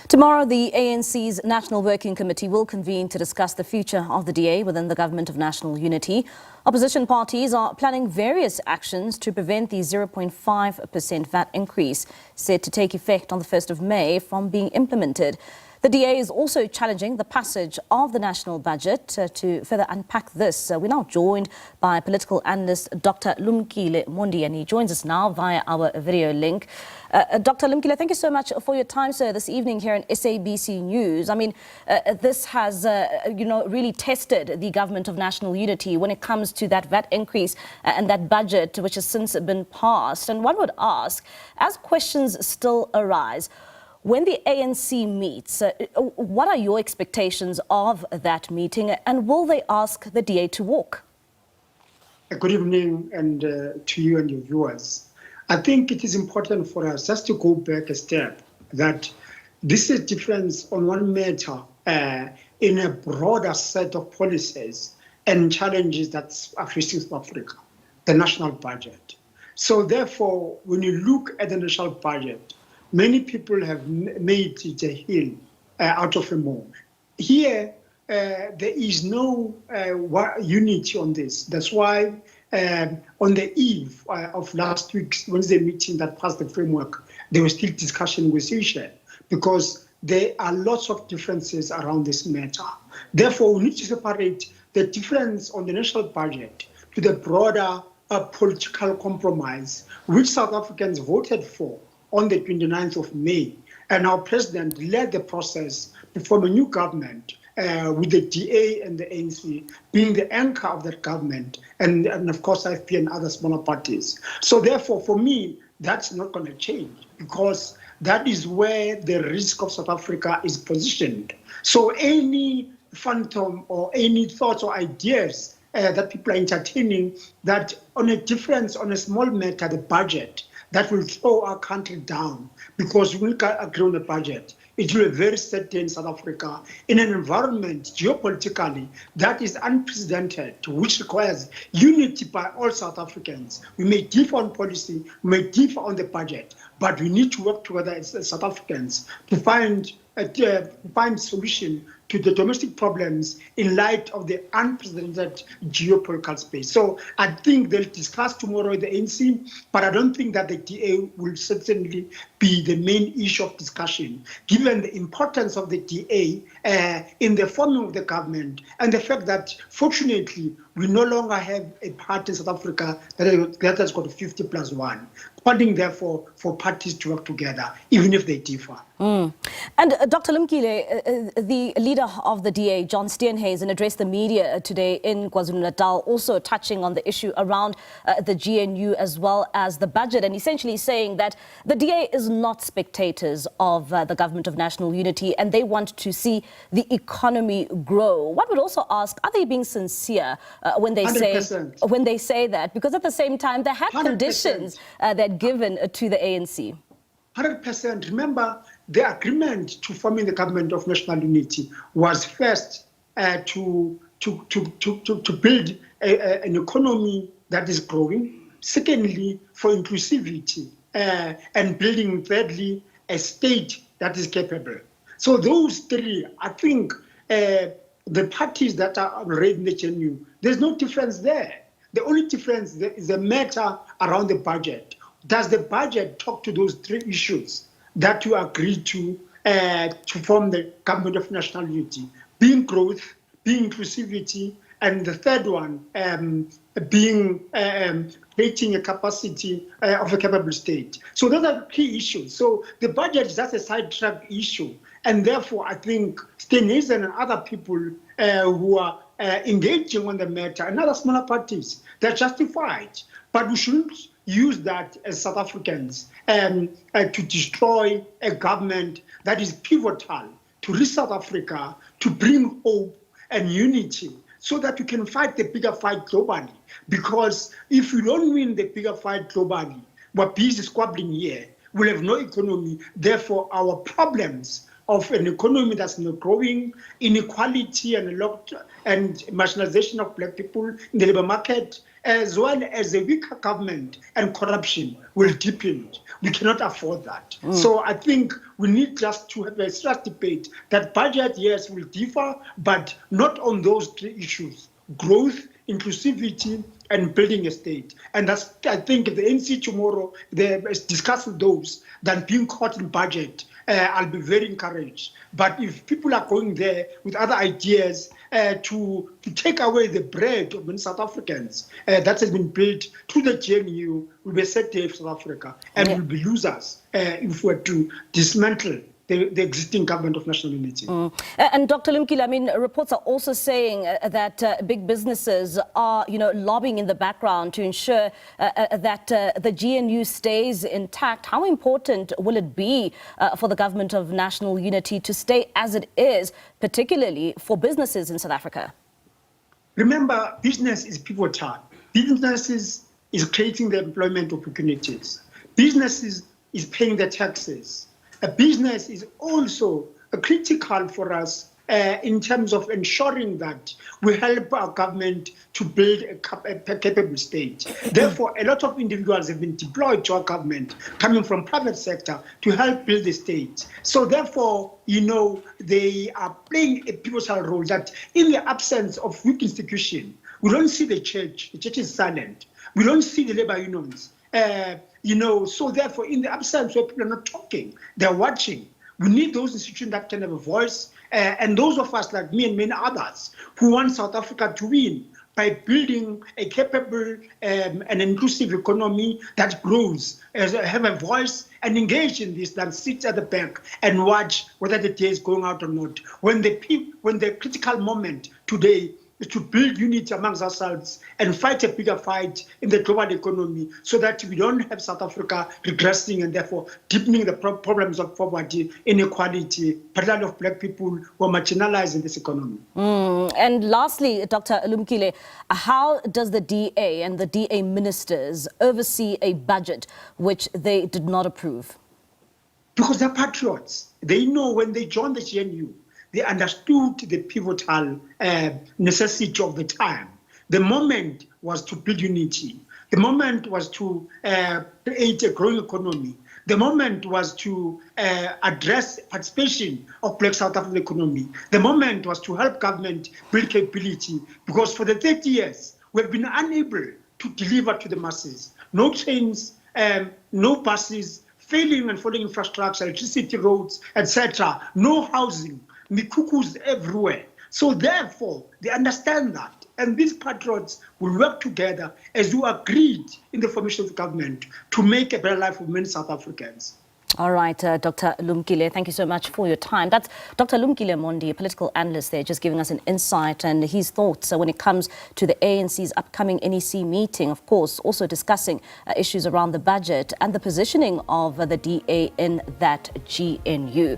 Tomorrow, the ANC's National Working Committee will convene to discuss the future of the DA within the Government of National Unity. Opposition parties are planning various actions to prevent the 0.5% VAT increase set to take effect on the 1st of May from being implemented. The DA is also challenging the passage of the national budget. To further unpack this, we're now joined by political analyst Dr. Lumkile Mondi, and he joins us now via our video link. Dr. Lumkile, thank you so much for your time, sir, this evening here on SABC News. I mean, this has, really tested the Government of National Unity when it comes to that VAT increase and that budget, which has since been passed. And one would ask, as questions still arise, when the ANC meets, what are your expectations of that meeting, and will they ask the DA to walk? Good evening and to you and your viewers. I think it is important for us just to go back a step, that this is a difference on one matter in a broader set of policies and challenges that are facing South Africa, the national budget. So therefore, when you look at the national budget, many people have made it a hill out of a mole. Here, there is no unity on this. That's why on the eve of last week's Wednesday meeting that passed the framework, there was still discussion negotiation, because there are lots of differences around this matter. Therefore, we need to separate the difference on the national budget to the broader political compromise, which South Africans voted for on the 29th of May. And our president led the process to form a new government with the DA and the ANC being the anchor of that government, and of course IFP and other smaller parties. So therefore, for me, that's not going to change, because that is where the risk of South Africa is positioned. So any phantom or any thoughts or ideas that people are entertaining, that on a difference, on a small matter, the budget, that will throw our country down because we can't agree on the budget, it will be very certain in South Africa in an environment geopolitically that is unprecedented, which requires unity by all South Africans. We may differ on policy, we may differ on the budget, but we need to work together as South Africans to find a solution to the domestic problems in light of the unprecedented geopolitical space. So I think they'll discuss tomorrow the ANC, but I don't think that the DA will certainly be the main issue of discussion, given the importance of the DA in the forming of the government, and the fact that, fortunately, we no longer have a party in South Africa that has got 50+1, calling therefore for parties to work together, even if they differ. And Dr. Lumkile, the leader of the DA, John Steenhuisen, addressed the media today in KwaZulu-Natal, also touching on the issue around the GNU as well as the budget, and essentially saying that the DA is not spectators of the Government of National Unity, and they want to see the economy grow. One would also ask, are they being sincere when they 100%. say that? Because at the same time, they have 100%. Conditions that given to the ANC. 100%. Remember, the agreement to forming the Government of National Unity was first to build an economy that is growing. Secondly, for inclusivity, and building, thirdly, a state that is capable. So those three, I think, the parties that are already in the GNU, there's no difference there. The only difference is the matter around the budget. Does the budget talk to those three issues that you agreed to form the Government of National Unity, being growth, being inclusivity, and the third one being creating a capacity of a capable state. So those are key issues. So the budget is just a sidetrack issue, and therefore I think Steenhuisen and other people who are engaging on the matter, and other smaller parties, they're justified. But we shouldn't use that as South Africans to destroy a government that is pivotal to reach South Africa, to bring hope and unity, so that we can fight the bigger fight globally. Because if we don't win the bigger fight globally, we're busy squabbling here, we'll have no economy. Therefore, our problems of an economy that's not growing, inequality and marginalization of black people in the labor market, as well as a weaker government and corruption will deepen. We cannot afford that. So I think we need just to have a serious debate that budget, yes, will differ, but not on those three issues: growth, inclusivity, and building a state. And that's, I think, if the ANC tomorrow, they discuss those than being caught in budget. I'll be very encouraged. But if people are going there with other ideas to take away the bread of many South Africans that has been built to the GNU, will be a set day of South Africa and will be losers if we're to dismantle the existing government of national unity. And Dr. Lumkile, I mean, reports are also saying that big businesses are, lobbying in the background to ensure that the GNU stays intact. How important will it be for the government of national unity to stay as it is, particularly for businesses in South Africa? Remember, business is pivotal. Businesses is creating the employment opportunities. Businesses is paying the taxes. A business is also critical for us in terms of ensuring that we help our government to build a capable state. Therefore, a lot of individuals have been deployed to our government coming from private sector to help build the state. So therefore, they are playing a pivotal role that in the absence of weak institution, we don't see the church is silent. We don't see the labor unions. So therefore, in the absence where people are not talking, they're watching. We need those institutions that can have a voice, and those of us like me and many others who want South Africa to win by building a capable and inclusive economy that grows, have a voice and engage in this, than sit at the back and watch whether the day is going out or not. When the critical moment today is to build unity amongst ourselves and fight a bigger fight in the global economy so that we don't have South Africa regressing and therefore deepening the problems of poverty, inequality, particularly of black people who are marginalized in this economy. And lastly, Dr. Lumkile, how does the DA and the DA ministers oversee a budget which they did not approve? Because they're patriots. They know when they joined the GNU, they understood the pivotal necessity of the time. The moment was to build unity. The moment was to create a growing economy. The moment was to address participation of Black South African economy. The moment was to help government build capability, because for the 30 years, we've been unable to deliver to the masses. No trains, no buses, failing and falling infrastructure, electricity, roads, etc. No housing. Mikukus everywhere. So therefore, they understand that. And these patriots will work together as you agreed in the formation of the government to make a better life for many South Africans. All right, Dr. Lumkile, thank you so much for your time. That's Dr. Lumkile Mondi, a political analyst there, just giving us an insight and his thoughts when it comes to the ANC's upcoming NEC meeting, of course, also discussing issues around the budget and the positioning of the DA in that GNU.